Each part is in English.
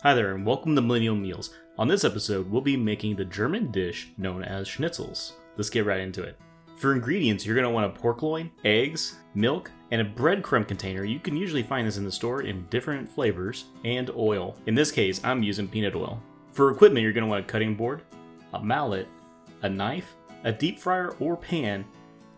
Hi there and welcome to Millennial Meals. On this episode, we'll be making the German dish known as Schnitzels. Let's get right into it. For ingredients, you're going to want a pork loin, eggs, milk, and a breadcrumb container. You can usually find this in the store in different flavors, and oil. In this case, I'm using peanut oil. For equipment, you're going to want a cutting board, a mallet, a knife, a deep fryer or pan,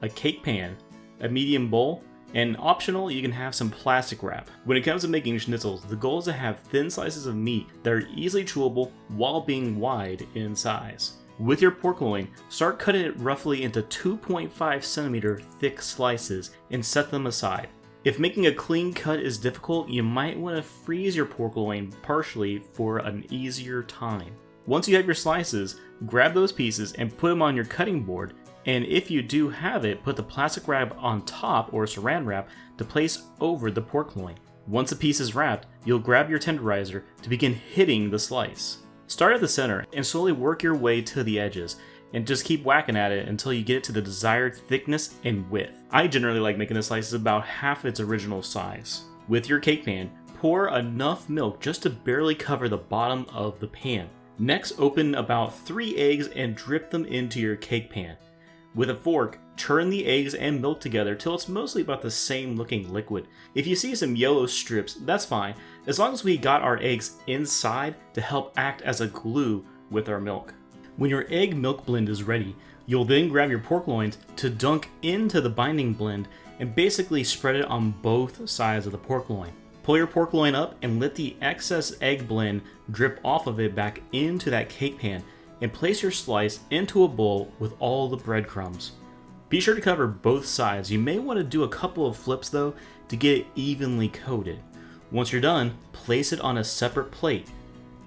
a cake pan, a medium bowl, and optional, you can have some plastic wrap. When it comes to making schnitzels, the goal is to have thin slices of meat that are easily chewable while being wide in size. With your pork loin, start cutting it roughly into 2.5 centimeter thick slices and set them aside. If making a clean cut is difficult, you might want to freeze your pork loin partially for an easier time. Once you have your slices, grab those pieces and put them on your cutting board. And if you do have it, put the plastic wrap on top or saran wrap to place over the pork loin. Once the piece is wrapped, you'll grab your tenderizer to begin hitting the slice. Start at the center and slowly work your way to the edges and just keep whacking at it until you get it to the desired thickness and width. I generally like making the slices about half its original size. With your cake pan, pour enough milk just to barely cover the bottom of the pan. Next, open about 3 eggs and drip them into your cake pan. With a fork, churn the eggs and milk together till it's mostly about the same looking liquid. If you see some yellow strips, that's fine, as long as we got our eggs inside to help act as a glue with our milk. When your egg milk blend is ready, you'll then grab your pork loins to dunk into the binding blend and basically spread it on both sides of the pork loin. Pull your pork loin up and let the excess egg blend drip off of it back into that cake pan, and place your slice into a bowl with all the breadcrumbs. Be sure to cover both sides. You may want to do a couple of flips though to get it evenly coated. Once you're done, place it on a separate plate.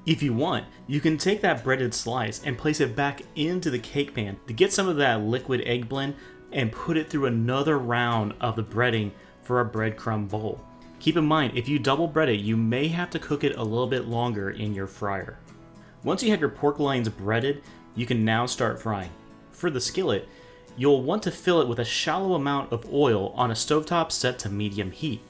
If you want, you can take that breaded slice and place it back into the cake pan to get some of that liquid egg blend and put it through another round of the breading for a breadcrumb bowl. Keep in mind, if you double bread it, you may have to cook it a little bit longer in your fryer. Once you have your pork loins breaded, you can now start frying. For the skillet, you'll want to fill it with a shallow amount of oil on a stovetop set to medium heat.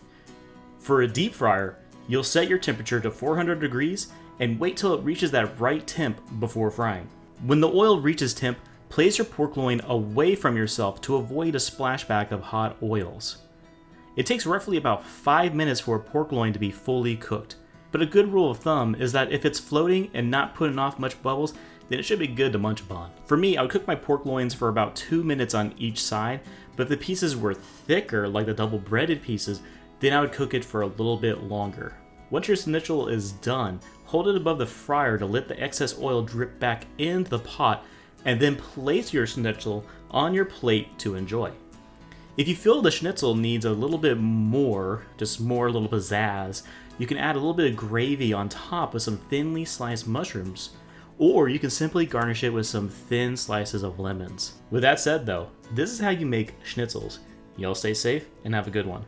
For a deep fryer, you'll set your temperature to 400 degrees and wait till it reaches that right temp before frying. When the oil reaches temp, place your pork loin away from yourself to avoid a splashback of hot oils. It takes roughly about 5 minutes for a pork loin to be fully cooked. But a good rule of thumb is that if it's floating and not putting off much bubbles, then it should be good to munch upon. For me, I would cook my pork loins for about 2 minutes on each side, but if the pieces were thicker, like the double breaded pieces, then I would cook it for a little bit longer. Once your schnitzel is done, hold it above the fryer to let the excess oil drip back into the pot, and then place your schnitzel on your plate to enjoy. If you feel the schnitzel needs a little bit more, just more little pizzazz, you can add a little bit of gravy on top with some thinly sliced mushrooms, or you can simply garnish it with some thin slices of lemons. With that said though, this is how you make schnitzels. Y'all stay safe and have a good one.